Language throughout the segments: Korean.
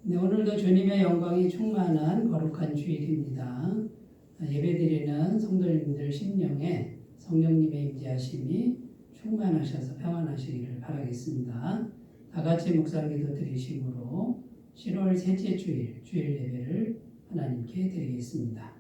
네, 오늘도 주님의 영광이 충만한 거룩한 주일입니다. 예배드리는 성도님들 심령에 성령님의 임재하심이 충만하셔서 평안하시기를 바라겠습니다. 다 같이 묵상기도 드리심으로 10월 셋째 주일 예배를 하나님께 드리겠습니다.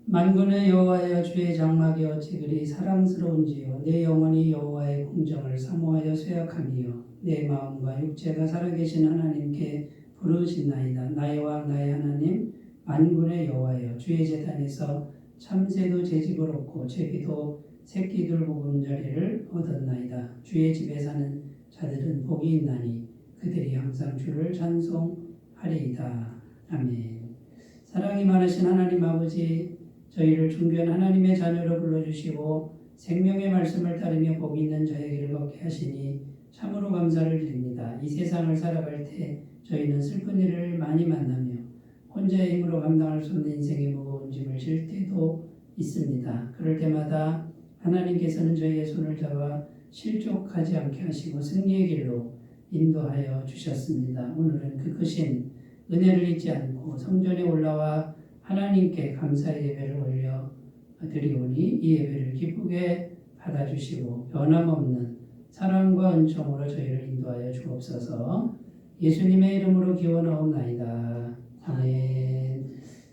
만군의 여호와여, 주의 장막이 어찌 그리 사랑스러운지요. 내 영혼이 여호와의 공정을 사모하여 쇠약함이요. 내 마음과 육체가 살아계신 하나님께 부르짖나이다. 나의 왕 나의 하나님, 만군의 여호와여, 주의 제단에서 참새도 제 집을 얻고 제비도 새끼들 보금자리를 얻었나이다. 주의 집에 사는 자들은 복이 있나니 그들이 항상 주를 찬송하리이다. 아멘. 사랑이 많으신 하나님 아버지, 저희를 존귀한 하나님의 자녀로 불러주시고 생명의 말씀을 따르며 복 있는 저에게를 걷게 하시니 참으로 감사를 드립니다. 이 세상을 살아갈 때 저희는 슬픈 일을 많이 만나며 혼자의 힘으로 감당할 수 없는 인생의 무거운 짐을 질 때도 있습니다. 그럴 때마다 하나님께서는 저희의 손을 잡아 실족하지 않게 하시고 승리의 길로 인도하여 주셨습니다. 오늘은 그 크신 은혜를 잊지 않고 성전에 올라와 하나님께 감사의 예배를 올려 드리오니 이 예배를 기쁘게 받아주시고 변함없는 사랑과 은총으로 저희를 인도하여 주옵소서. 예수님의 이름으로 기원하옵나이다. 아멘.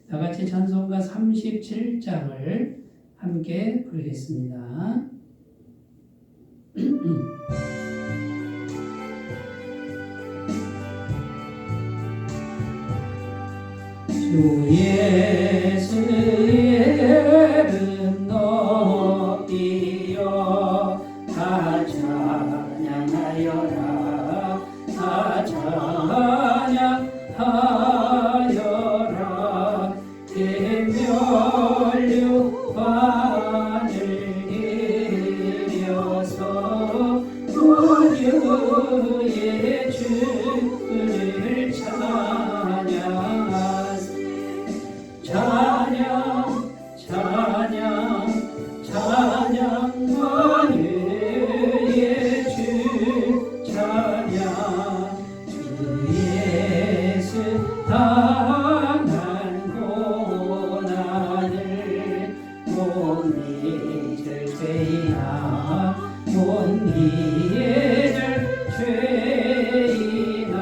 다 같이 찬송가 37장을 함께 부르겠습니다. 주 예수의 이름 높이여 다 찬양하여라. 다 찬양하여라. 대면류관을 기려서 우주의 주를 찬양하세. 찬양 찬양 찬양 만유의 주 찬양. 주 예수 당한 고난을 못 잊을 죄이나 못 잊을 죄이나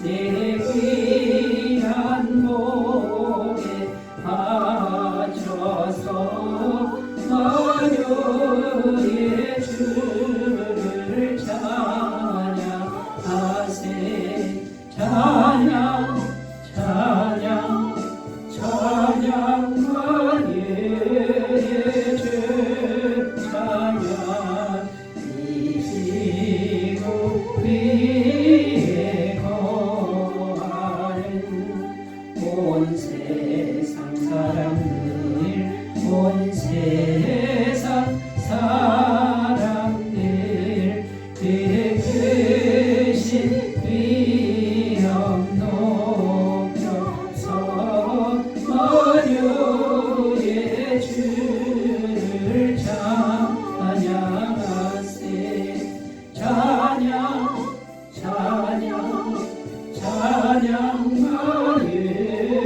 내 귀한 목에 바쳐서 만유의 주를 찬양하세. 찬양 찬양 찬양 만유의 주 찬양. 이 지구 위에 거하는 온 세상 사람들, 온 세상 사람들, 그 크신 위엄 높여서 만유의 주를 찬양하세. 찬양 찬양 찬양 만유의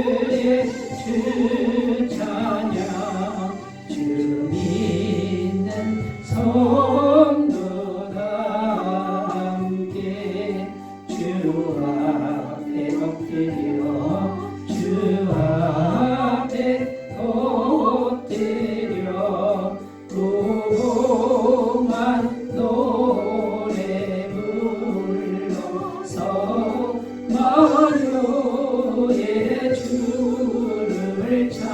주 찬양. 주 믿는 성도가 함께 주 앞에 엎드려 주 앞에 엎드려 무궁한 노래 불러서 만유의 주를 찬양하세.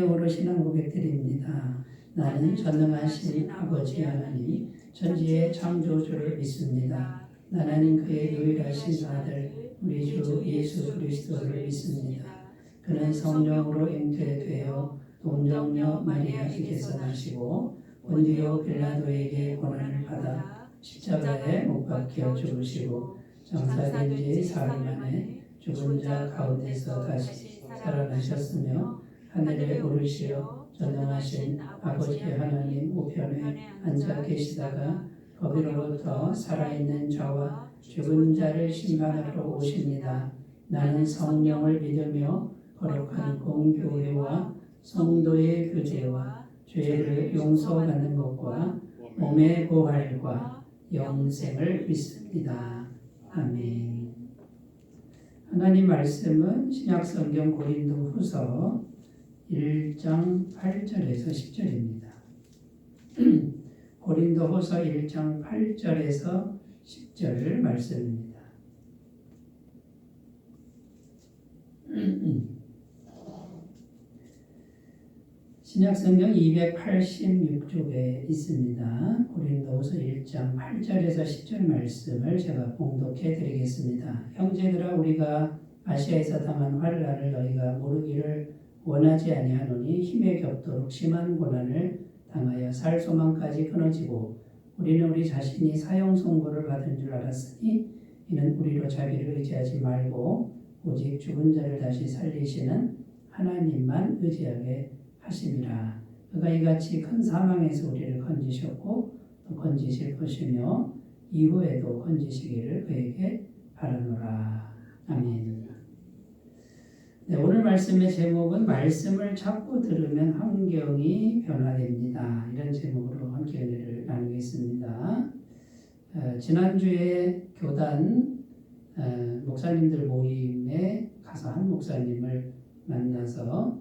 심정으로 신앙 고백드립니다. 나는 전능하신 아버지 하나님, 천지의 창조주를 믿습니다. 나는 그의 유일하신 아들, 우리 주 예수 그리스도를 믿습니다. 그는 성령으로 잉태되어 동정녀 마리아에게서 나시고 본디오 빌라도에게 고난을 받아 십자가에 못 박혀 죽으시고 장사된 지 사흘 만에 죽은 자 가운데서 다시 살아나셨으며 하늘에 오르시어 전능하신 아버지 하나님 우편에 앉아 계시다가 거기로부터 살아있는 자와 죽은 자를 심판하러 오십니다. 나는 성령을 믿으며 거룩한 공교회와 성도의 교제와 죄를 용서받는 것과 몸의 부활과 영생을 믿습니다. 아멘. 하나님 말씀은 신약성경 고린도후서 1장 8절에서 10절입니다. 고린도후서 1장 8절에서 10절 말씀입니다. 신약성경 286쪽에 있습니다. 고린도후서 1장 8절에서 10절 말씀을 제가 봉독해 드리겠습니다. 형제들아, 우리가 아시아에서 당한 환난을 너희가 모르기를 원하지 아니하노니 힘에 겹도록 심한 고난을 당하여 살 소망까지 끊어지고 우리는 우리 자신이 사형 선고를 받은 줄 알았으니 이는 우리로 자기를 의지하지 말고 오직 죽은 자를 다시 살리시는 하나님만 의지하게 하심이라. 그가 이같이 큰 사망에서 우리를 건지셨고 또 건지실 것이며 이후에도 건지시기를 그에게 바라노라. 아멘. 네, 오늘 말씀의 제목은 말씀을 찾고 들으면 환경이 변화됩니다. 이런 제목으로 함께 은혜를 나누겠습니다. 지난주에 교단 목사님들 모임에 가서 한 목사님을 만나서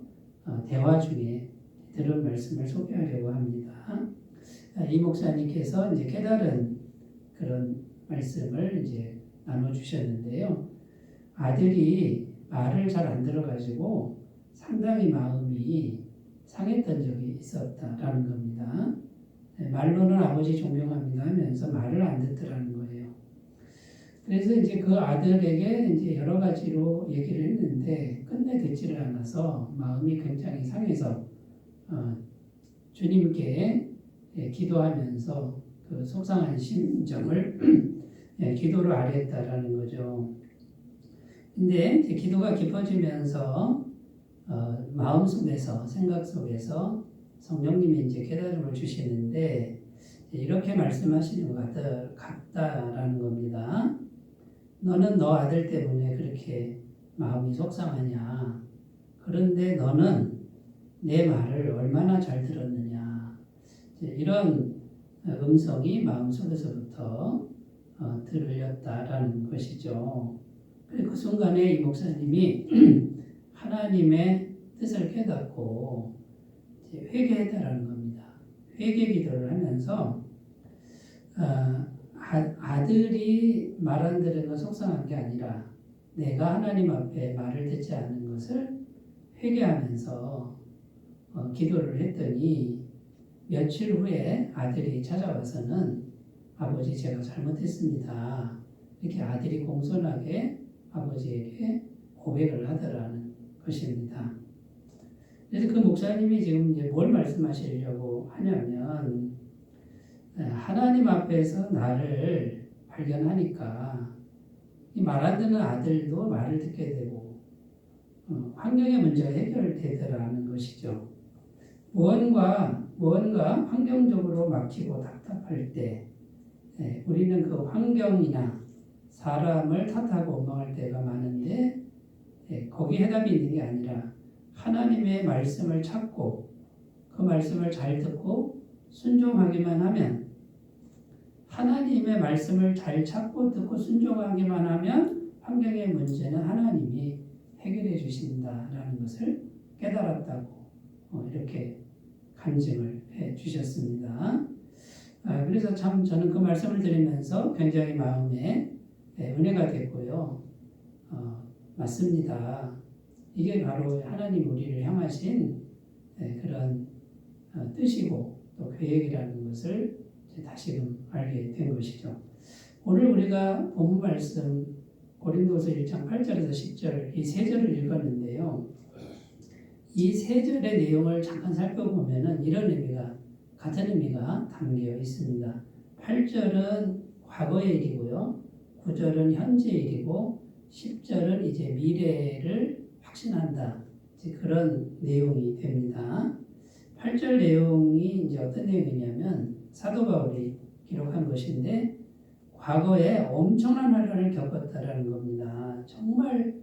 대화 중에 들은 말씀을 소개하려고 합니다. 이 목사님께서 이제 깨달은 그런 말씀을 이제 나눠주셨는데요. 아들이 말을 잘 안 들어가지고 상당히 마음이 상했던 적이 있었다라는 겁니다. 말로는 아버지 존경합니다 하면서 말을 안 듣더라는 거예요. 그래서 이제 그 아들에게 이제 여러 가지로 얘기를 했는데 끝내 듣지를 않아서 마음이 굉장히 상해서 주님께 기도하면서 그 속상한 심정을 기도를 아뢰었다라는 거죠. 근데 기도가 깊어지면서 마음속에서 생각 속에서 성령님이 이제 깨달음을 주시는데 이렇게 말씀하시는 것 같다라는 겁니다. 너는 너 아들 때문에 그렇게 마음이 속상하냐? 그런데 너는 내 말을 얼마나 잘 들었느냐? 이런 음성이 마음속에서부터 들렸다라는 것이죠. 그 순간에 이 목사님이 하나님의 뜻을 깨닫고 회개했다라는 겁니다. 회개 기도를 하면서 아들이 말 안 들은 건 속상한 게 아니라 내가 하나님 앞에 말을 듣지 않는 것을 회개하면서 기도를 했더니 며칠 후에 아들이 찾아와서는 아버지 제가 잘못했습니다. 이렇게 아들이 공손하게 아버지에게 고백을 하더라는 것입니다. 그래서 그 목사님이 지금 이제 뭘 말씀하시려고 하냐면 하나님 앞에서 나를 발견하니까 이 말 안 듣는 아들도 말을 듣게 되고 환경의 문제가 해결되더라는 것이죠. 무언가 환경적으로 막히고 답답할 때 우리는 그 환경이나 사람을 탓하고 원망할 때가 많은데 거기에 해답이 있는 게 아니라 하나님의 말씀을 찾고 그 말씀을 잘 듣고 순종하기만 하면 하나님의 말씀을 잘 찾고 듣고 순종하기만 하면 환경의 문제는 하나님이 해결해 주신다라는 것을 깨달았다고 이렇게 간증을 해 주셨습니다. 그래서 참 저는 그 말씀을 들으면서 굉장히 마음에 은혜가 됐고요. 맞습니다. 이게 바로 하나님 우리를 향하신 그런 뜻이고 또 계획이라는 것을 다시금 알게 된 것이죠. 오늘 우리가 본문 말씀 고린도서 1장 8절에서 10절 이 세 절을 읽었는데요. 이 세 절의 내용을 잠깐 살펴보면은 이런 의미가 같은 의미가 담겨 있습니다. 8절은 과거의 일이고요. 9절은 현재 일이고 10절은 이제 미래를 확신한다. 이제 그런 내용이 됩니다. 8절 내용이 이제 어떤 내용이냐면 사도 바울이 기록한 것인데 과거에 엄청난 환란을 겪었다라는 겁니다. 정말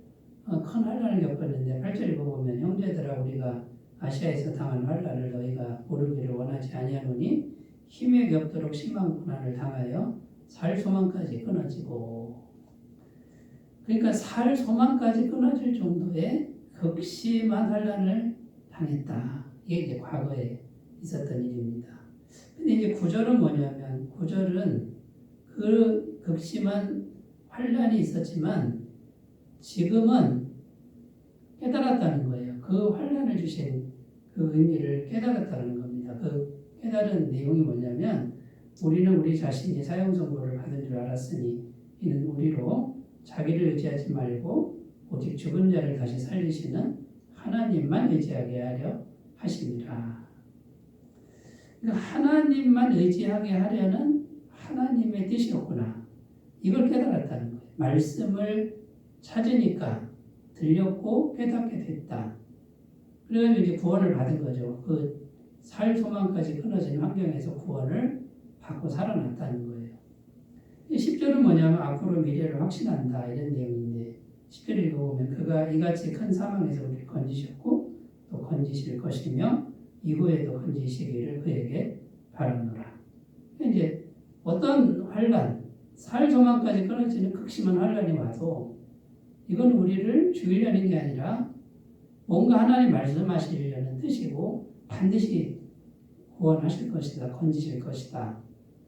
큰 환란을 겪었는데 8절 읽어보면 형제들아 우리가 아시아에서 당한 환란을 너희가 모르기를 원하지 아니하노니 힘에 겹도록 심한 고난을 당하여 살 소망까지 끊어지고 그러니까 살 소망까지 끊어질 정도의 극심한 환란을 당했다. 이게 이제 과거에 있었던 일입니다. 근데 이제 9절은 뭐냐면 9절은 그 극심한 환란이 있었지만 지금은 깨달았다는 거예요. 그 환란을 주신 그 의미를 깨달았다는 겁니다. 그 깨달은 내용이 뭐냐면 우리는 우리 자신이 사형선고를 받은 줄 알았으니 이는 우리로 자기를 의지하지 말고 오직 죽은 자를 다시 살리시는 하나님만 의지하게 하려 하심이라. 그러니까 하나님만 의지하게 하려는 하나님의 뜻이었구나. 이걸 깨달았다는 거예요. 말씀을 찾으니까 들렸고 깨닫게 됐다. 그래서 이제 구원을 받은 거죠. 그 살 소망까지 끊어진 환경에서 구원을 받고 살아났다는 거예요. 10절은 뭐냐면 앞으로 미래를 확신한다 이런 내용인데 10절 읽어보면 그가 이같이 큰 사망에서 우리를 건지셨고 또 건지실 것이며 이후에도 건지시기를 그에게 바라노라. 이제 어떤 환란, 살 소망까지 끊어지는 극심한 환란이 와도 이건 우리를 죽이려는 게 아니라 뭔가 하나님 말씀하시려는 뜻이고 반드시 구원하실 것이다, 건지실 것이다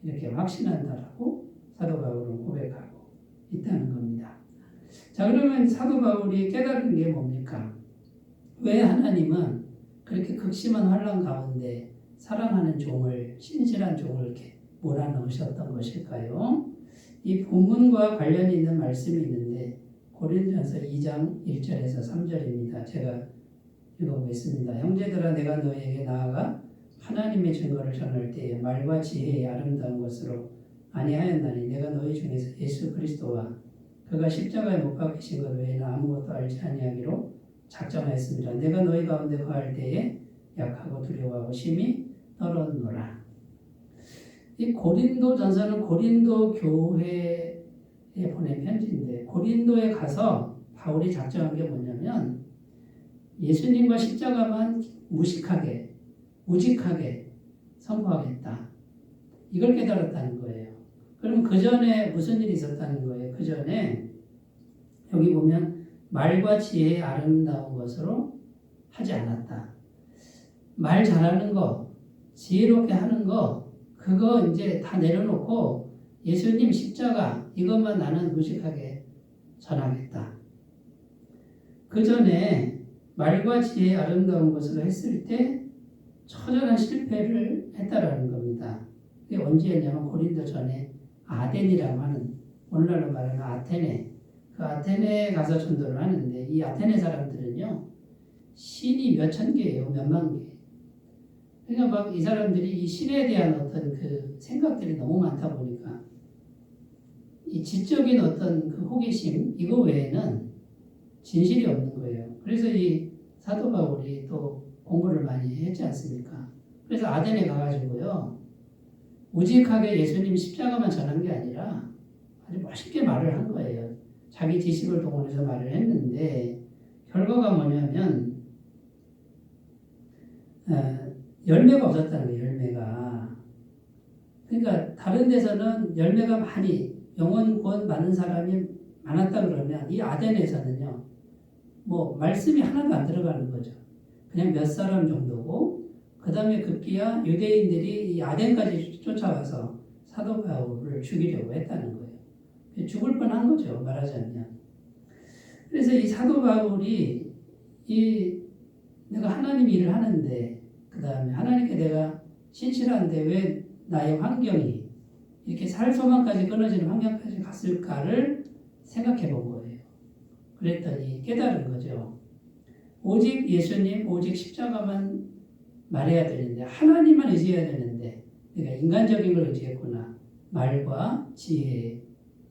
이렇게 확신한다라고 사도 바울은 고백하고 있다는 겁니다. 자 그러면 사도 바울이 깨달은 게 뭡니까? 왜 하나님은 그렇게 극심한 환란 가운데 사랑하는 종을 신실한 종을 이렇게 몰아넣으셨던 것일까요? 이 본문과 관련이 있는 말씀이 있는데 고린도전서 2장 1절에서 3절입니다. 제가 읽어보겠습니다. 형제들아 내가 너희에게 나아가 하나님의 증거를 전할 때에 말과 지혜의 아름다운 것으로 아니하였나니 내가 너희 중에서 예수 그리스도와 그가 십자가에 못 박히신 것 외에는 아무것도 알지 아니하기로 작정하였습니다. 내가 너희 가운데 거할 때에 약하고 두려워하고 심히 떨었노라. 이 고린도전서는 고린도 교회에 보낸 편지인데 고린도에 가서 바울이 작정한 게 뭐냐면 예수님과 십자가만 무식하게 우직하게 선포하겠다. 이걸 깨달았다는 거예요. 그럼 그 전에 무슨 일이 있었다는 거예요? 그 전에 여기 보면 말과 지혜의 아름다운 것으로 하지 않았다. 말 잘하는 거, 지혜롭게 하는 거, 그거 이제 다 내려놓고 예수님 십자가 이것만 나는 무식하게 전하겠다. 그 전에 말과 지혜의 아름다운 것으로 했을 때 처절한 실패를 했다라는 겁니다. 그게 언제였냐면 고린도 전에 아덴이라고 하는 오늘날로 말하는 아테네 그 아테네에 가서 전도를 하는데 이 아테네 사람들은요 신이 몇천 개예요. 몇만 개. 그러니까 막 이 사람들이 이 신에 대한 어떤 그 생각들이 너무 많다 보니까 이 지적인 어떤 그 호기심 이거 외에는 진실이 없는 거예요. 그래서 이 사도 바울이 또 공부를 많이 했지 않습니까? 그래서 아덴에 가가지고요 우직하게 예수님 십자가만 전한 게 아니라 아주 멋있게 말을 한 거예요. 자기 지식을 동원해서 말을 했는데 결과가 뭐냐면 열매가 없었다는 거예요. 열매가. 그러니까 다른 데서는 열매가 많이 영혼 구원 받는 사람이 많았다 그러면 이 아덴에서는요 뭐 말씀이 하나도 안 들어가는 거죠. 그냥 몇 사람 정도고 그 다음에 급기야 유대인들이 이 아덴까지 쫓아와서 사도 바울을 죽이려고 했다는 거예요. 죽을 뻔한 거죠. 말하자면. 그래서 이 사도 바울이 이 내가 하나님 일을 하는데, 그 다음에 하나님께 내가 신실한데 왜 나의 환경이 이렇게 살 소망까지 끊어지는 환경까지 갔을까를 생각해 본 거예요. 그랬더니 깨달은 거죠. 오직 예수님, 오직 십자가만 말해야 되는데, 하나님만 의지해야 되는데, 내가 인간적인 걸 의지했구나. 말과 지혜,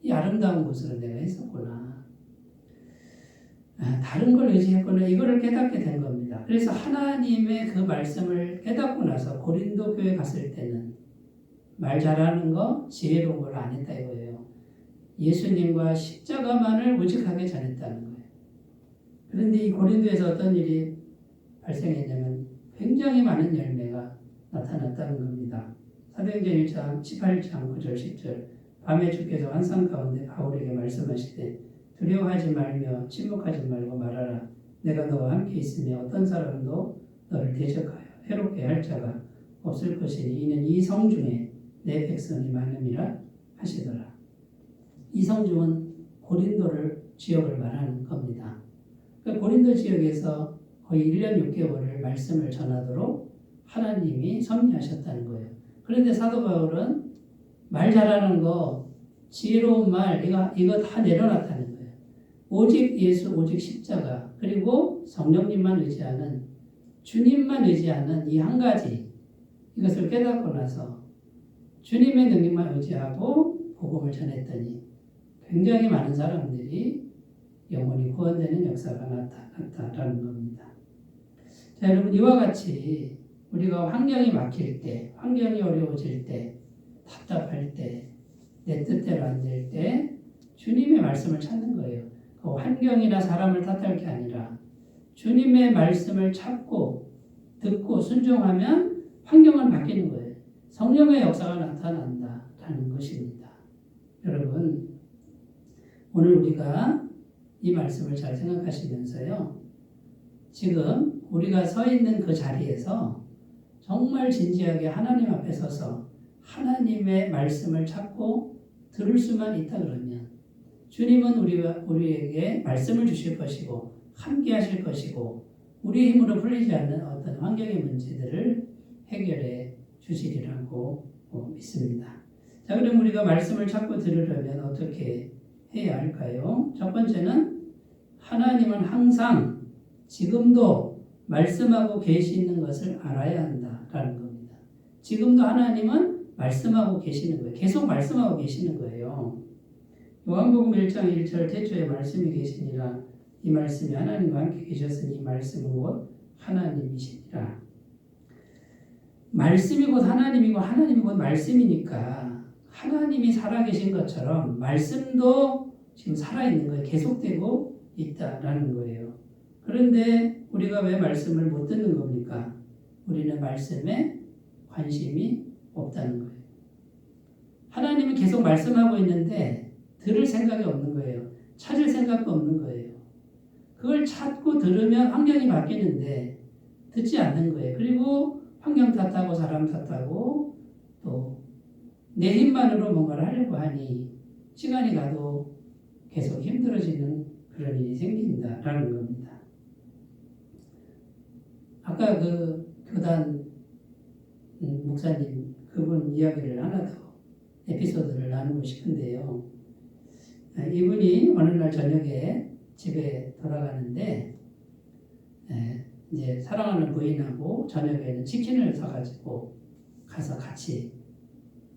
이 아름다운 것으로 내가 했었구나. 다른 걸 의지했구나. 이거를 깨닫게 된 겁니다. 그래서 하나님의 그 말씀을 깨닫고 나서 고린도 교회 갔을 때는 말 잘하는 거, 지혜로운 걸 안 했다 이거예요. 예수님과 십자가만을 오직하게 전했다는 거예요. 그런데 이 고린도에서 어떤 일이 발생했냐면 굉장히 많은 열매가 나타났다는 겁니다. 사도행전 1장 18장 9절 10절 밤에 주께서 환상 가운데 바울에게 말씀하시되 두려워하지 말며 침묵하지 말고 말하라. 내가 너와 함께 있으며 어떤 사람도 너를 대적하여 해롭게 할 자가 없을 것이니 이는 이 성 중에 내 백성이 많음이라 하시더라. 이 성중은 고린도를 지역을 말하는 겁니다. 고린도 지역에서 거의 1년 6개월을 말씀을 전하도록 하나님이 섭리하셨다는 거예요. 그런데 사도 바울은 말 잘하는 거, 지혜로운 말, 이거 다 내려놨다는 거예요. 오직 예수, 오직 십자가, 그리고 성령님만 의지하는, 주님만 의지하는 이 한 가지, 이것을 깨닫고 나서 주님의 능력만 의지하고 복음을 전했더니 굉장히 많은 사람들이 영혼이 구원되는 역사가 나타났다라는 겁니다. 자, 여러분, 이와 같이 우리가 환경이 막힐 때, 환경이 어려워질 때, 답답할 때, 내 뜻대로 안 될 때 주님의 말씀을 찾는 거예요. 그 환경이나 사람을 탓할 게 아니라 주님의 말씀을 찾고 듣고 순종하면 환경은 바뀌는 거예요. 성령의 역사가 나타난다라는 것입니다. 여러분, 오늘 우리가 이 말씀을 잘 생각하시면서요. 지금 우리가 서 있는 그 자리에서 정말 진지하게 하나님 앞에 서서 하나님의 말씀을 찾고 들을 수만 있다 그러면 주님은 우리에게 말씀을 주실 것이고 함께 하실 것이고 우리의 힘으로 풀리지 않는 어떤 환경의 문제들을 해결해 주시리라고 믿습니다. 자, 그럼 우리가 말씀을 찾고 들으려면 어떻게 해야 할까요? 첫 번째는 하나님은 항상 지금도 말씀하고 계시는 것을 알아야 한다라는 겁니다. 지금도 하나님은 말씀하고 계시는 거예요. 계속 말씀하고 계시는 거예요. 요한복음 1장 1절 태초에 말씀이 계시니라. 이 말씀이 하나님과 함께 계셨으니 이 말씀은 곧 하나님이시니라. 말씀이 곧 하나님이고 하나님이 곧 말씀이니까 하나님이 살아계신 것처럼 말씀도 지금 살아있는 거예요. 계속되고 있다라는 거예요. 그런데 우리가 왜 말씀을 못 듣는 겁니까? 우리는 말씀에 관심이 없다는 거예요. 하나님은 계속 말씀하고 있는데 들을 생각이 없는 거예요. 찾을 생각도 없는 거예요. 그걸 찾고 들으면 환경이 바뀌는데 듣지 않는 거예요. 그리고 환경 탓하고 사람 탓하고 또 내 힘만으로 뭔가를 하려고 하니 시간이 가도 계속 힘들어지는 그런 일이 생긴다라는 겁니다. 아까 그 교단 목사님 그분 이야기를 하나 더 에피소드를 나누고 싶은데요. 이분이 어느 날 저녁에 집에 돌아가는데 이제 사랑하는 부인하고 저녁에는 치킨을 사가지고 가서 같이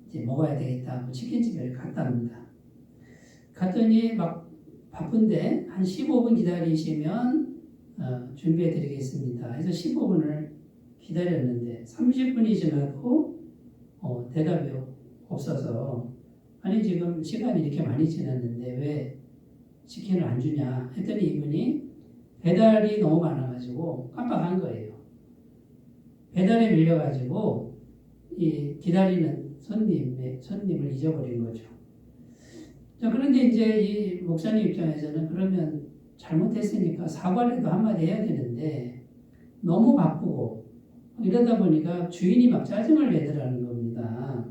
이제 먹어야 되겠다 하고 치킨집에 갔답니다. 갔더니 막 바쁜데 한 15분 기다리시면 준비해 드리겠습니다. 해서 15분을 기다렸는데 30분이 지나도 대답이 없어서 아니 지금 시간이 이렇게 많이 지났는데 왜 치킨을 안 주냐 했더니 이분이 배달이 너무 많아가지고 깜빡한 거예요. 배달에 밀려가지고 이 기다리는 손님을 잊어버린 거죠. 자, 그런데 이제 이 목사님 입장에서는 그러면 잘못했으니까 사과라도 한마디 해야 되는데 너무 바쁘고 이러다 보니까 주인이 막 짜증을 내더라는 겁니다.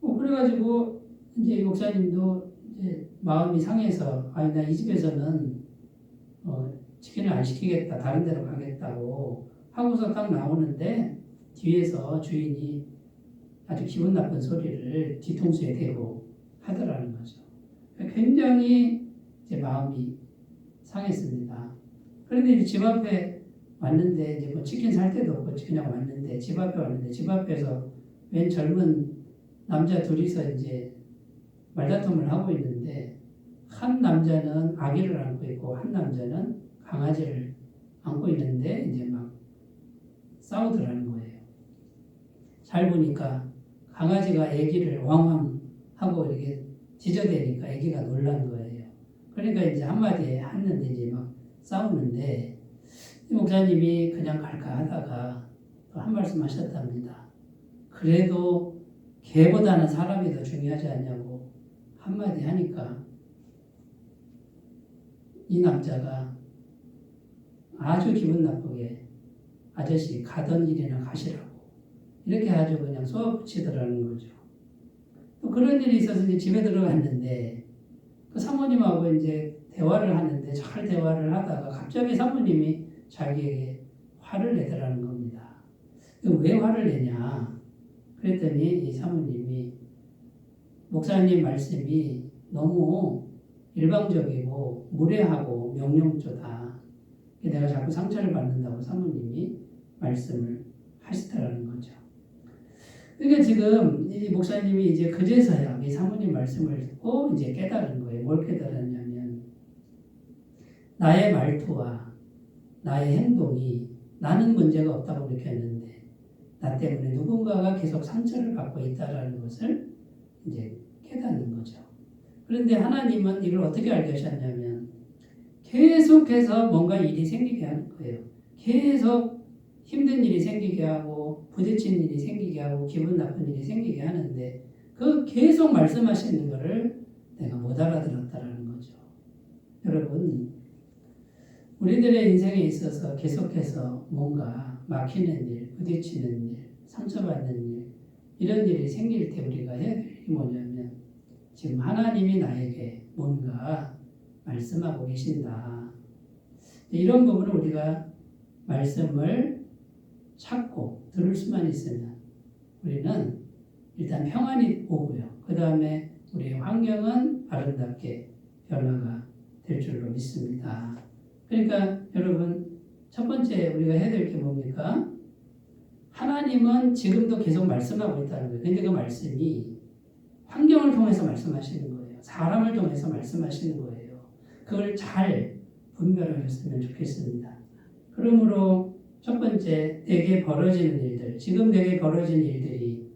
그래가지고 이제 이 목사님도 이제 마음이 상해서 나 이 집에서는 치킨을 안 시키겠다. 다른 데로 가겠다고 하고서 딱 나오는데 뒤에서 주인이 아주 기분 나쁜 소리를 뒤통수에 대고 하더라는 거죠. 굉장히 이제 마음이 상했습니다. 그런데 이제 집 앞에 왔는데 이제 뭐 치킨 살 데도 없고 그냥 왔는데 집 앞에 왔는데 집 앞에서 웬 젊은 남자 둘이서 이제 말다툼을 하고 있는데 한 남자는 아기를 안고 있고 한 남자는 강아지를 안고 있는데 이제 막 싸우더라는 거예요. 잘 보니까 강아지가 아기를 왕왕 하고 이렇게 짖어대니까 아기가 놀란 거예요. 그러니까 이제 한마디 했는데 이제 막 싸우는데 이 목사님이 그냥 갈까 하다가 또 한 말씀 하셨답니다. 그래도 개보다는 사람이 더 중요하지 않냐고 한마디 하니까 이 남자가 아주 기분 나쁘게 아저씨 가던 일이나 가시라고 이렇게 아주 그냥 쏘아붙이더라는 거죠. 또 그런 일이 있어서 이제 집에 들어갔는데 그 사모님하고 이제 대화를 하는데 잘 대화를 하다가 갑자기 사모님이 자기에게 화를 내더라는 겁니다. 왜 화를 내냐? 그랬더니 이 사모님이 목사님 말씀이 너무 일방적이고 무례하고 명령조다. 내가 자꾸 상처를 받는다고 사모님이 말씀을 하시더라는 거죠. 그러니까 지금 이 목사님이 이제 그제서야 이 사모님 말씀을 듣고 이제 깨달은 거예요. 뭘 깨달았냐면 나의 말투와 나의 행동이 나는 문제가 없다고 느꼈는데 나 때문에 누군가가 계속 상처를 받고 있다는 것을 이제 깨닫는 거죠. 그런데 하나님은 이걸 어떻게 알게 하셨냐면 계속해서 뭔가 일이 생기게 하는 거예요. 계속 힘든 일이 생기게 하고 부딪히는 일이 생기게 하고 기분 나쁜 일이 생기게 하는데 그 계속 말씀하시는 거를 내가 못 알아들었다라는 거죠. 여러분 우리들의 인생에 있어서 계속해서 뭔가 막히는 일, 부딪히는 일, 상처받는 일 이런 일이 생길 때 우리가 해야 될 일이 뭐냐면 지금 하나님이 나에게 뭔가 말씀하고 계신다. 이런 부분을 우리가 말씀을 찾고 들을 수만 있으면 우리는 일단 평안이 오고요. 그 다음에 우리의 환경은 아름답게 변화가 될 줄로 믿습니다. 그러니까 여러분 첫 번째 우리가 해야 될 게 뭡니까? 하나님은 지금도 계속 말씀하고 있다는 거예요. 근데 그 말씀이 환경을 통해서 말씀하시는 거예요. 사람을 통해서 말씀하시는 거예요. 그걸 잘 분별하셨으면 좋겠습니다. 그러므로 첫 번째 내게 벌어지는 일들, 지금 내게 벌어진 일들이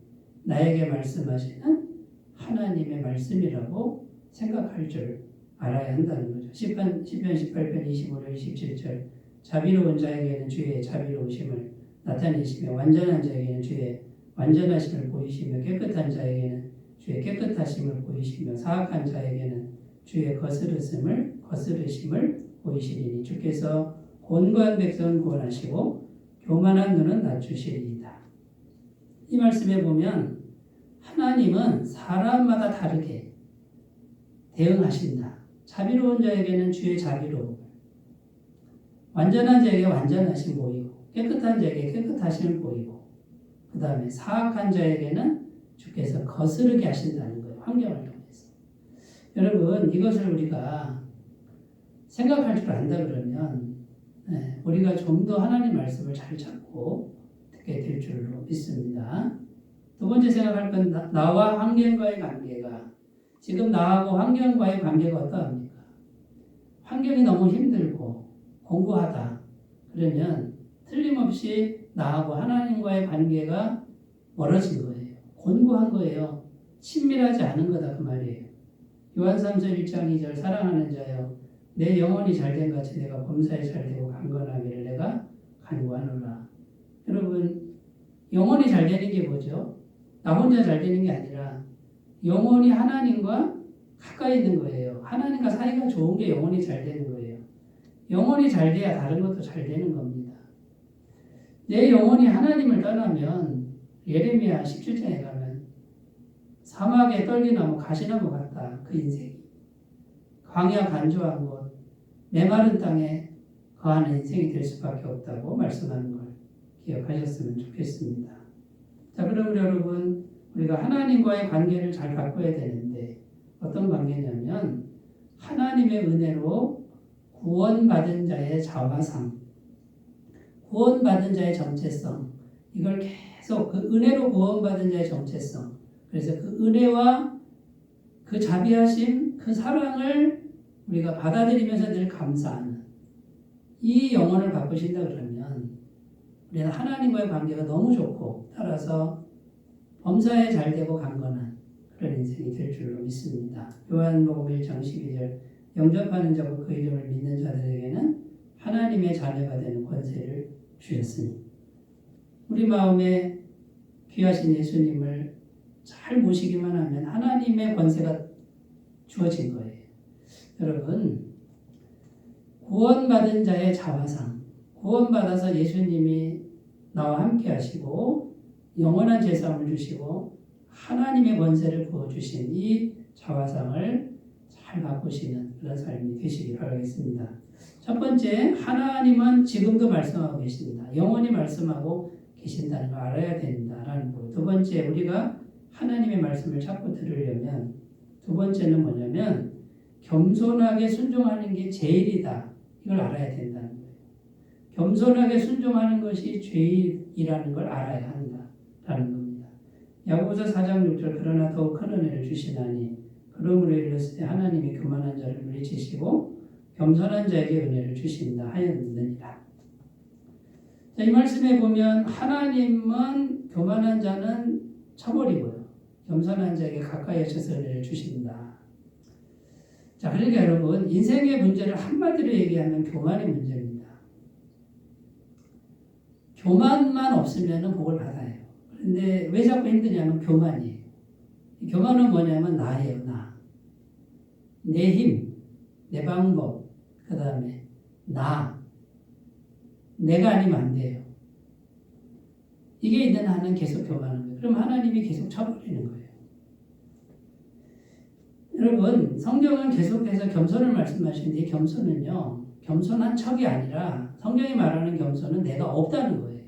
나에게 말씀하시는 하나님의 말씀이라고 생각할 줄 알아야 한다는 거죠. 시편 18편 25절 27절 자비로운 자에게는 주의 자비로우심을 나타내시며 완전한 자에게는 주의 완전하심을 보이시며 깨끗한 자에게는 주의 깨끗하심을 보이시며 사악한 자에게는 주의 거스르심을 보이시리니 주께서 곤고한 백성은 구원하시고 교만한 눈은 낮추시리이다. 이 말씀에 보면 하나님은 사람마다 다르게 대응하신다. 자비로운 자에게는 주의 자비로움을, 완전한 자에게 완전하심 보이고 깨끗한 자에게 깨끗하심을 보이고 그 다음에 사악한 자에게는 주께서 거스르게 하신다는 거예요. 환경을 통해서. 여러분 이것을 우리가 생각할 줄 안다 그러면 우리가 좀 더 하나님 말씀을 잘 찾고 듣게 될 줄로 믿습니다. 두 번째 생각할 건 나와 환경과의 관계가 지금 나하고 환경과의 관계가 어떠합니까? 환경이 너무 힘들고 공고하다. 그러면 틀림없이 나하고 하나님과의 관계가 멀어진 거예요. 곤고한 거예요. 친밀하지 않은 거다 그 말이에요. 요한삼서 1장 2절 사랑하는 자여 내 영혼이 잘된 같이 내가 범사에 잘되고 강건하기를 내가 간구하노라. 여러분 영혼이 잘되는 게 뭐죠? 나 혼자 잘되는 게 아니라 영혼이 하나님과 가까이 있는 거예요. 하나님과 사이가 좋은 게 영혼이 잘되는 거예요. 영혼이 잘돼야 다른 것도 잘되는 겁니다. 내 영혼이 하나님을 떠나면 예레미야 17장에 가면 사막에 떨기나무 가시나무 같다. 그 인생이. 광야 간조한 곳, 메마른 땅에 그 거하는 인생이 될 수밖에 없다고 말씀하는 걸 기억하셨으면 좋겠습니다. 자, 그럼 여러분, 우리가 하나님과의 관계를 잘 바꿔야 되는데 어떤 관계냐면 하나님의 은혜로 구원받은 자의 자화상, 구원받은 자의 정체성, 이걸 계속 그 은혜로 구원받은 자의 정체성, 그래서 그 은혜와 그 자비하심, 그 사랑을 우리가 받아들이면서 늘 감사하는 이 영혼을 바꾸신다 그러면 우리는 하나님과의 관계가 너무 좋고 따라서 범사에 잘되고 강건한 그런 인생이 될 줄로 믿습니다. 요한복음 1장 12절 영접하는 자고 그 이름을 믿는 자들에게는 하나님의 자녀가 되는 권세를 주셨으니 우리 마음에 귀하신 예수님을 잘 모시기만 하면 하나님의 권세가 주어진 거예요. 여러분, 구원받은 자의 자화상, 구원받아서 예수님이 나와 함께 하시고 영원한 제사함을 주시고 하나님의 권세를 부어주신 이 자화상을 잘 바꾸시는 그런 삶이 되시기 바라겠습니다. 첫 번째, 하나님은 지금도 말씀하고 계십니다. 영원히 말씀하고 계신다는 걸 알아야 된다라는 거고, 두 번째, 우리가 하나님의 말씀을 자꾸 들으려면 두 번째는 뭐냐면 겸손하게 순종하는 게 제일이다. 이걸 알아야 된다는 거예요. 겸손하게 순종하는 것이 죄일이라는 걸 알아야 한다라는 겁니다. 야고보서 4장 6절 그러나 더욱 큰 은혜를 주시나니 그러므로 이르시되 하나님이 교만한 자를 물리치시고 겸손한 자에게 은혜를 주신다 하였느니라. 자, 이 말씀에 보면 하나님은 교만한 자는 쳐버리고요. 겸손한 자에게 가까이 하셔서 은혜를 주신다. 자, 그러니까 여러분, 인생의 문제를 한마디로 얘기하면 교만의 문제입니다. 교만만 없으면 복을 받아요. 그런데 왜 자꾸 힘드냐면 교만이에요. 교만은 뭐냐면 나예요, 나. 내 힘, 내 방법, 그 다음에 나. 내가 아니면 안 돼요. 이게 있는 한은 계속 교만한 거예요. 그럼 하나님이 계속 쳐버리는 거예요. 여러분, 성경은 계속해서 겸손을 말씀하시는데 이 겸손은요, 겸손한 척이 아니라 성경이 말하는 겸손은 내가 없다는 거예요.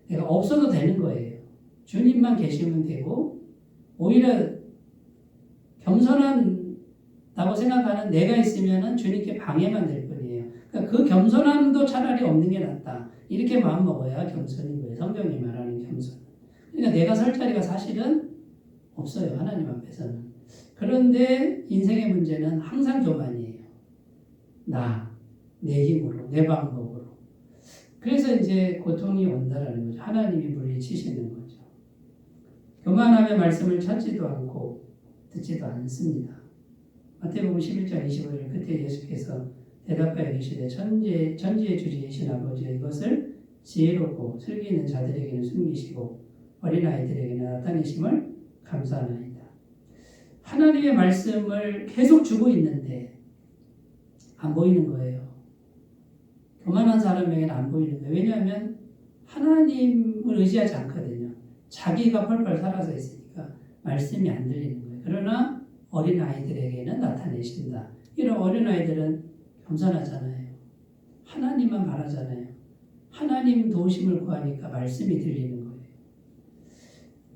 내가 없어도 되는 거예요. 주님만 계시면 되고 오히려 겸손한다고 생각하는 내가 있으면 주님께 방해만 될 뿐이에요. 그러니까 그 겸손함도 차라리 없는 게 낫다. 이렇게 마음 먹어야 겸손인 거예요. 성경이 말하는 겸손. 그러니까 내가 설 자리가 사실은 없어요. 하나님 앞에서는. 그런데 인생의 문제는 항상 교만이에요. 내 힘으로, 내 방법으로. 그래서 이제 고통이 온다라는 거죠. 하나님이 물리치시는 거죠. 교만하며 말씀을 찾지도 않고 듣지도 않습니다. 마태복음 11장 25절 그때 예수께서 대답하여 계시되 천지의 주지이신 아버지여 이것을 지혜롭고 슬기있는 자들에게는 숨기시고 어린아이들에게는 나타내심을 감사하나이다. 하나님의 말씀을 계속 주고 있는데 안 보이는 거예요. 교만한 사람에게는 안 보이는 거예요. 왜냐하면 하나님을 의지하지 않거든요. 자기가 펄펄 살아서 있으니까 말씀이 안 들리는 거예요. 그러나 어린아이들에게는 나타내신다. 이런 어린아이들은 겸손하잖아요. 하나님만 바라잖아요. 하나님 도우심을 구하니까 말씀이 들리는 거예요.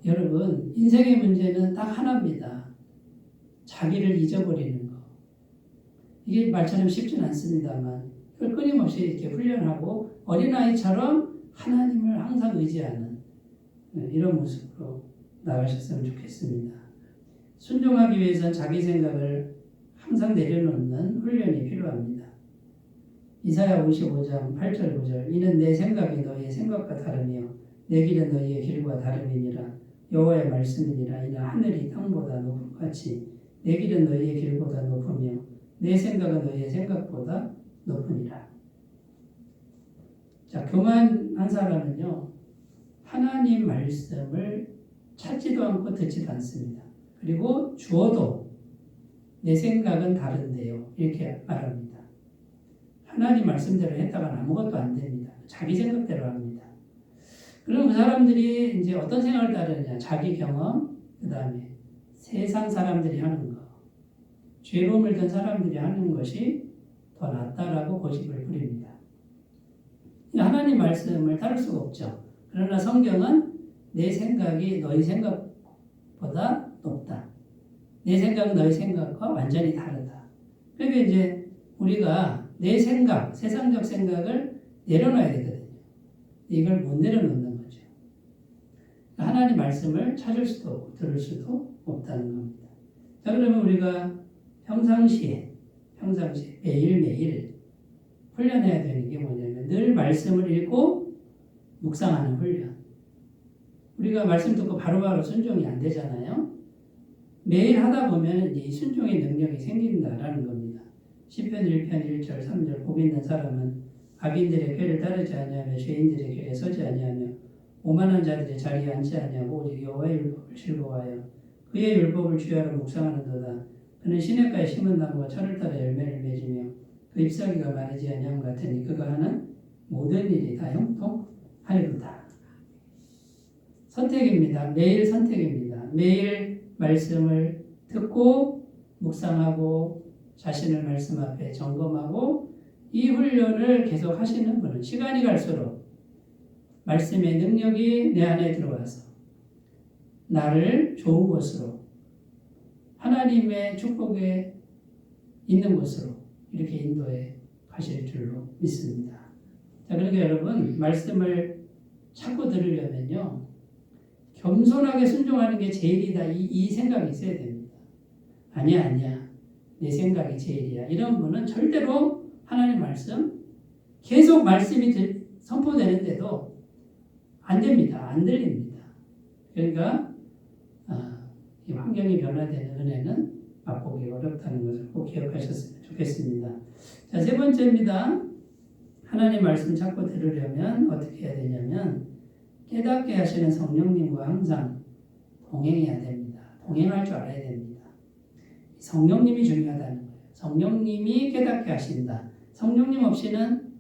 여러분, 인생의 문제는 딱 하나입니다. 자기를 잊어버리는 거. 이게 말처럼 쉽진 않습니다만 그걸 끊임없이 이렇게 훈련하고 어린아이처럼 하나님을 항상 의지하는 이런 모습으로 나가셨으면 좋겠습니다. 순종하기 위해서는 자기 생각을 항상 내려놓는 훈련이 필요합니다. 이사야 55장 8절 9절 이는 내 생각이 너희의 생각과 다르며 내 길은 너희의 길과 다름이니라 여호와의 말씀이니라 이는 하늘이 땅보다 높음 같이 내 길은 너희의 길보다 높으며 내 생각은 너희의 생각보다 높으니라. 자, 교만한 사람은요 하나님 말씀을 찾지도 않고 듣지도 않습니다. 그리고 주어도 내 생각은 다른데요 이렇게 말합니다. 하나님 말씀대로 했다가는 아무것도 안 됩니다. 자기 생각대로 합니다. 그럼 그 사람들이 이제 어떤 생각을 따르느냐? 자기 경험, 그 다음에 세상 사람들이 하는 거, 죄로 물든 사람들이 하는 것이 더 낫다라고 고집을 부립니다. 하나님 말씀을 다룰 수가 없죠. 그러나 성경은 내 생각이 너희 생각보다 높다. 내 생각은 너희 생각과 완전히 다르다. 그러니까 이제 우리가 내 생각, 세상적 생각을 내려놔야 되거든요. 이걸 못 내려놓는 거죠. 하나님 말씀을 찾을 수도 없고 들을 수도 없다는 겁니다. 자, 그러면 우리가 평상시에 매일매일 훈련해야 되는 게 뭐냐면 늘 말씀을 읽고 묵상하는 훈련. 우리가 말씀 듣고 바로바로 순종이 안 되잖아요. 매일 하다 보면 이 순종의 능력이 생긴다라는 겁니다. 시편 1편 1절 3절 복 있는 사람은 악인들의 꾀를 따르지 아니하며 죄인들의 길에 서지 아니하며 오만한 자들의 자리에 앉지 아니하고 오직 여호와의 율법을 즐거워하여 그의 율법을 주야로 묵상하는도다. 그는 시냇가에 심은 나무가 철을 따라 열매를 맺으며 그 잎사귀가 마르지 아니함 같으니 그가 하는 모든 일이 다 형통하리로다. 선택입니다. 매일 선택입니다. 매일 말씀을 듣고 묵상하고 자신을 말씀 앞에 점검하고 이 훈련을 계속 하시는 분은 시간이 갈수록 말씀의 능력이 내 안에 들어와서 나를 좋은 곳으로 하나님의 축복에 있는 곳으로 이렇게 인도해 가실 줄로 믿습니다. 자, 그러니까 여러분 말씀을 찾고 들으려면요 겸손하게 순종하는 게 제일이다 이 생각이 있어야 됩니다. 아니야 내 생각이 제일이야 이런 분은 절대로 하나님 말씀 계속 말씀이 선포되는데도 안 됩니다. 안 들립니다. 그러니까 이 환경이 변화되는 은혜는 맛보기 어렵다는 것을 꼭 기억하셨으면 좋겠습니다. 자, 세 번째입니다. 하나님 말씀 찾고 들으려면 어떻게 해야 되냐면 깨닫게 하시는 성령님과 항상 동행해야 됩니다. 동행할 줄 알아야 됩니다. 성령님이 중요하다는 거예요. 성령님이 깨닫게 하신다. 성령님 없이는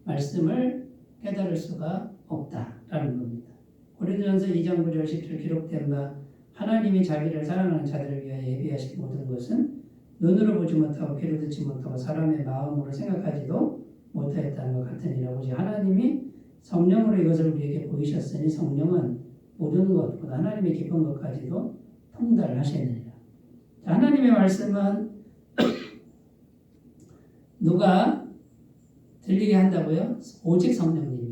말씀을 깨달을 수가 없다라는 겁니다. 고린도전서 2장 9절 10절 기록된 바 하나님이 자기를 사랑하는 자들을 위하여 예비하신 모든 것은 눈으로 보지 못하고 귀로 듣지 못하고 사람의 마음으로 생각하지도 못하였다는 것 같으니라. 오직 하나님이 성령으로 이것을 우리에게 보이셨으니 성령은 모든 것보다 하나님의 깊은 것까지도 통달하시느니라. 하나님의 말씀은 누가 들리게 한다고요? 오직 성령님이에요.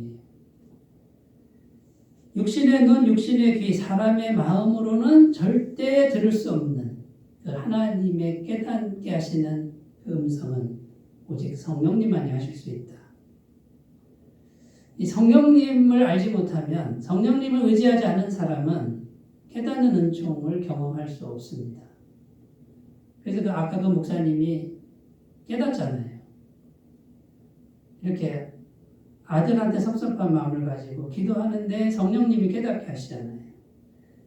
육신의 눈, 육신의 귀, 사람의 마음으로는 절대 들을 수 없는 그 하나님의 깨닫게 하시는 그 음성은 오직 성령님만이 하실 수 있다. 이 성령님을 알지 못하면 성령님을 의지하지 않은 사람은 깨닫는 은총을 경험할 수 없습니다. 그래서 아까 그 목사님이 깨닫잖아요. 이렇게 아들한테 섭섭한 마음을 가지고 기도하는데 성령님이 깨닫게 하시잖아요.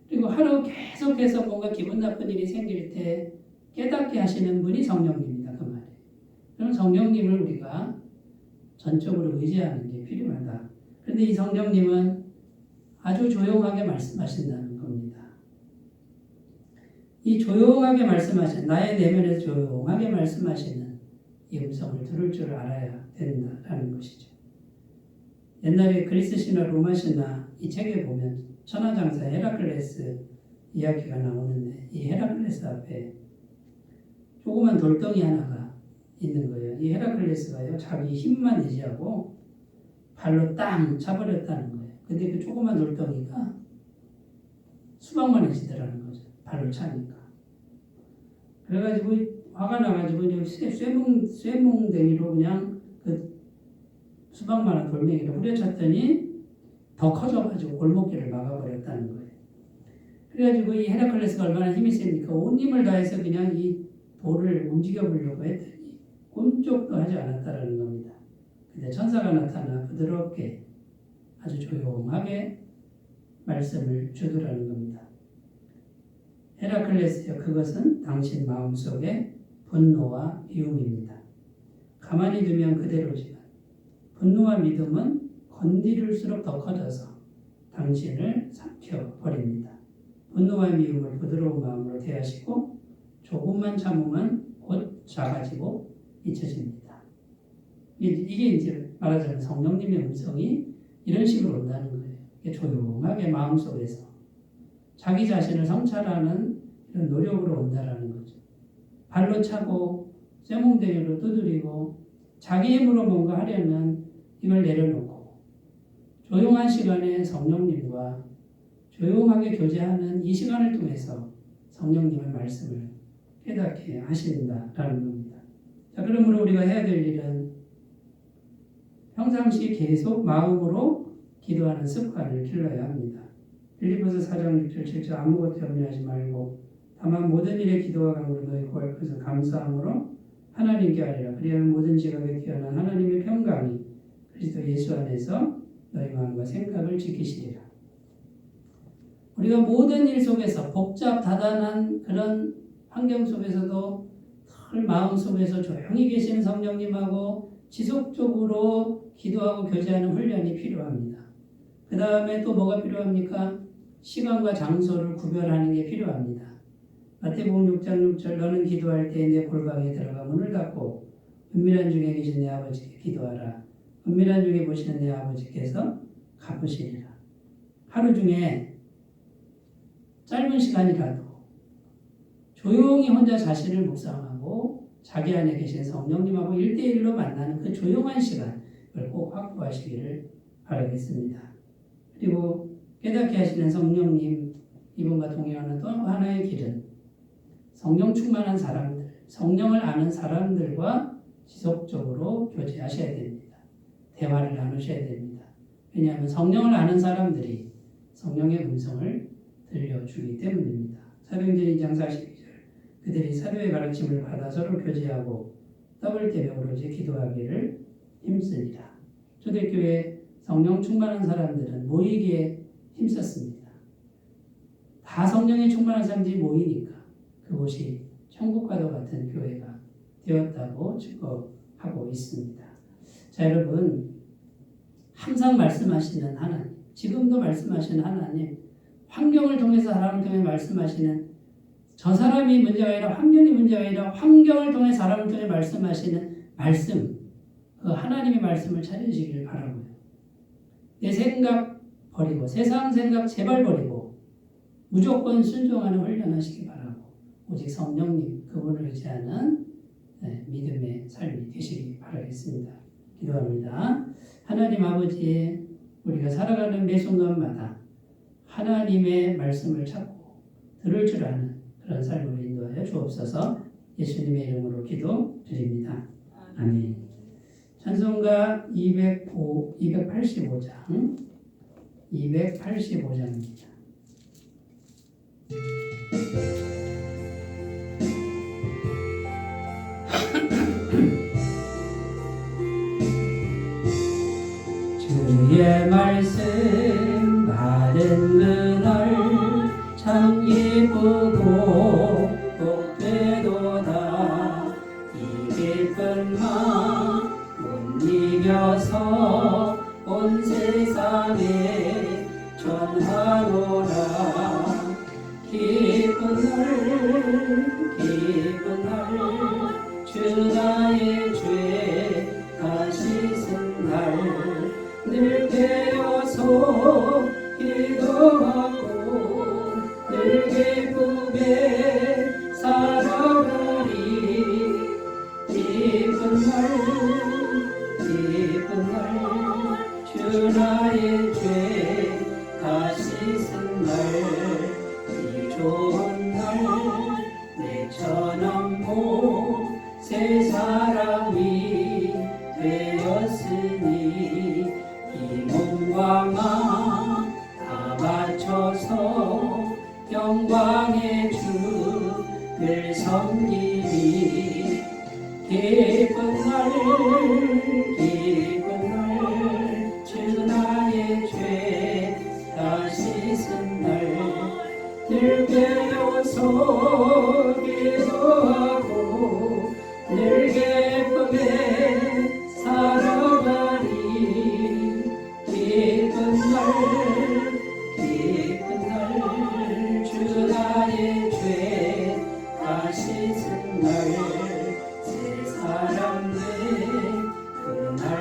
그리고 하루 계속해서 뭔가 기분 나쁜 일이 생길 때 깨닫게 하시는 분이 성령님이다. 그 말이에요. 그럼 성령님을 우리가 전적으로 의지하는 게 필요하다. 그런데 이 성령님은 아주 조용하게 말씀하신다는 겁니다. 이 조용하게 말씀하시는 나의 내면에서 조용하게 말씀하시는 이 음성을 들을 줄 알아야 된다라는 것이죠. 옛날에 그리스 신화, 로마 신화 이 책에 보면 천하장사 헤라클레스 이야기가 나오는데 이 헤라클레스 앞에 조그만 돌덩이 하나가 있는 거예요. 이 헤라클레스가요 자기 힘만 의지하고 발로 땅 차버렸다는 거예요. 근데 그 조그만 돌덩이가 수박만해지더라는 거죠. 발로 차니까. 그래가지고 화가 나가지고 쇠뭉댕이로 그냥 그 수박만한 돌멩이를 후려쳤더니 더 커져가지고 골목길을 막아버렸다는 거예요. 그래가지고 이 헤라클레스가 얼마나 힘이 세니까 온 힘을 다해서 그냥 이 돌을 움직여 보려고 했더니 꿈쩍도 하지 않았다라는 겁니다. 근데 천사가 나타나 부드럽게 아주 조용하게 말씀을 주더라는 겁니다. 헤라클레스여, 그것은 당신 마음속의 분노와 미움입니다. 가만히 두면 그대로지만 분노와 믿음은 건드릴수록 더 커져서 당신을 삼켜버립니다. 분노와 미움을 부드러운 마음으로 대하시고 조금만 참으면 곧 작아지고 잊혀집니다. 이게 이제 말하자면 성령님의 음성이 이런 식으로 온다는 거예요. 이게 조용하게 마음속에서 자기 자신을 성찰하는 이런 노력으로 온다라는 거죠. 발로 차고 쇠몽댕이로 두드리고 자기 힘으로 뭔가 하려면 이걸 내려놓고 조용한 시간에 성령님과 조용하게 교제하는 이 시간을 통해서 성령님의 말씀을 깨닫게 하신다라는 겁니다. 자, 그러므로 우리가 해야 될 일은 평상시 계속 마음으로 기도하는 습관을 길러야 합니다. 빌립보서 4장 6절 7절 아무것도 염려하지 말고 다만 모든 일에 기도와 간구로 너희 구할 것을 감사함으로 하나님께 하리라. 그리하면 모든 지각에 뛰어난 하나님의 평강이 그리스도 예수 안에서 너희 마음과 생각을 지키시리라. 우리가 모든 일 속에서 복잡 다단한 그런 환경 속에서도 늘 마음속에서 조용히 계시는 성령님하고 지속적으로 기도하고 교제하는 훈련이 필요합니다. 그 다음에 또 뭐가 필요합니까? 시간과 장소를 구별하는 게 필요합니다. 마태복음 6장 6절 너는 기도할 때 내 골방에 들어가 문을 닫고 은밀한 중에 계신 내 아버지께 기도하라. 은밀한 중에 보시는 내 아버지께서 갚으시리라. 하루 중에 짧은 시간이라도 조용히 혼자 자신을 묵상하고 자기 안에 계신 성령님하고 1대1로 만나는 그 조용한 시간을 꼭 확보하시기를 바라겠습니다. 그리고 깨닫게 하시는 성령님 이분과 동행하는 또 하나의 길은 성령 충만한 사람들, 성령을 아는 사람들과 지속적으로 교제하셔야 됩니다. 대화를 나누셔야 됩니다. 왜냐하면 성령을 아는 사람들이 성령의 음성을 들려주기 때문입니다. 사도행전 2장 42절 그들이 사도의 가르침을 받아 서로 교제하고 떡을 떼며 오로지 기도하기를 힘쓰니라. 초대교회 성령 충만한 사람들은 모이기에 힘썼습니다. 다 성령이 충만한 사람들이 모이니까 그곳이 천국과도 같은 교회가 되었다고 증거하고 있습니다. 자, 여러분, 항상 말씀하시는 하나님, 지금도 말씀하시는 하나님, 환경을 통해서 사람을 통해 말씀하시는 저 사람이 문제가 아니라 환경이 문제가 아니라 환경을 통해 사람을 통해 말씀하시는 말씀, 그 하나님의 말씀을 찾으시기를 바라고요. 내 생각 버리고 세상 생각 제발 버리고 무조건 순종하는 훈련하시기 바라고 오직 성령님 그분을 의지하는 믿음의 삶이 되시기 바라겠습니다. 기도합니다. 하나님 아버지 우리가 살아가는 매 순간마다 하나님의 말씀을 찾고 들을 줄 아는 그런 삶으로 인도하여 주옵소서. 예수님의 이름으로 기도드립니다. 아멘. 찬송가 285장 285장입니다. 주의 말씀 받은 그날 참 기쁘고 복되도다. 이 기쁜 마음 못 이겨서 온 세상에 전하노라. 기쁜 날 주 나의 죄 다 씻은 날 늘 깨어서 기도하고 늘 기쁘게 살아가리. 기쁜 날 주 나의 죄 다 씻은 날 이 좋은 날 내처럼 새 사람이 되었으니 이 몸과 마음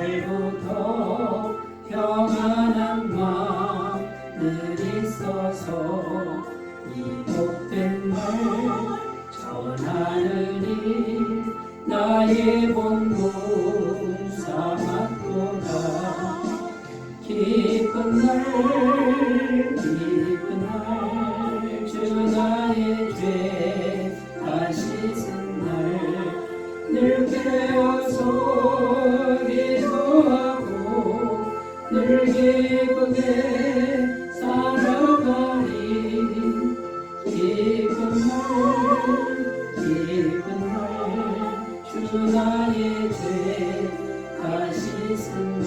날부터 평안한 마음 늘 있어서 이 복된 말 전하느니 나의 본분 삼았도다. 기쁜 날 주 나의 죄 다 씻은 날 늘 깨어서 기도하고 늘 기쁘게 살아가리. 기쁜 날 주 나의 죄 다 씻은 날.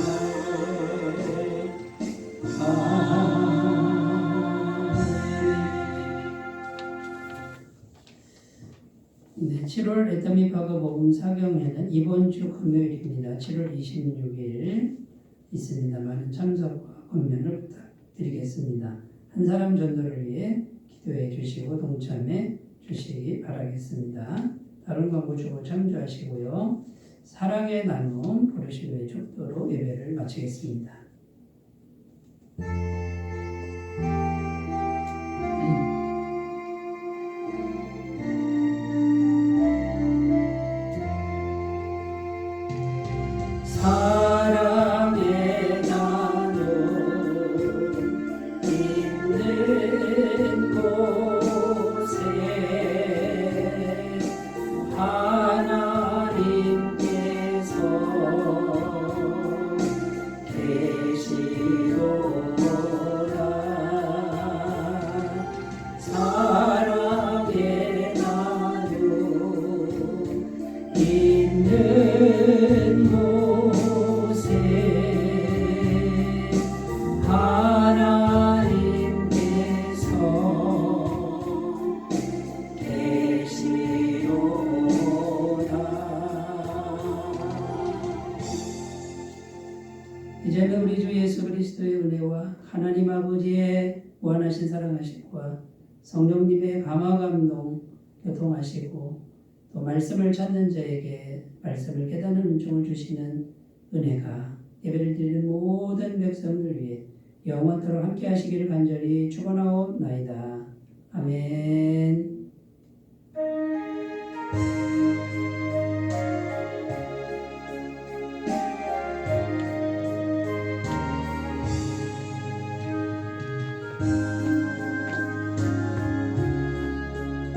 네, 7월 에타미 바가복음 사경회는 이번 주 금요일입니다. 7월 26일 있습니다. 많은 참석과 권면을 부탁드리겠습니다. 한 사람 전도를 위해 기도해 주시고 동참해 주시기 바라겠습니다. 다른 광고 주고 참조하시고요. 사랑의 나눔 부르시도의 축도로 예배를 마치겠습니다. 사랑의 나눔 있는 곳에 하나님께서 계시도다. 사랑의 나눔 있는 곳에 하나님께서 계시도다. 이제는 우리 주 예수 그리스도의 은혜와 하나님 아버지의 무한하신 사랑하심과 성령님의 감화 감동 교통하시고 또 말씀을 찾는 자에게 말씀을 깨닫는 은총을 주시는 은혜가 예배를 드리는 모든 백성들 위해 영원토록 함께 하시기를 간절히 축원하옵나이다. 아멘.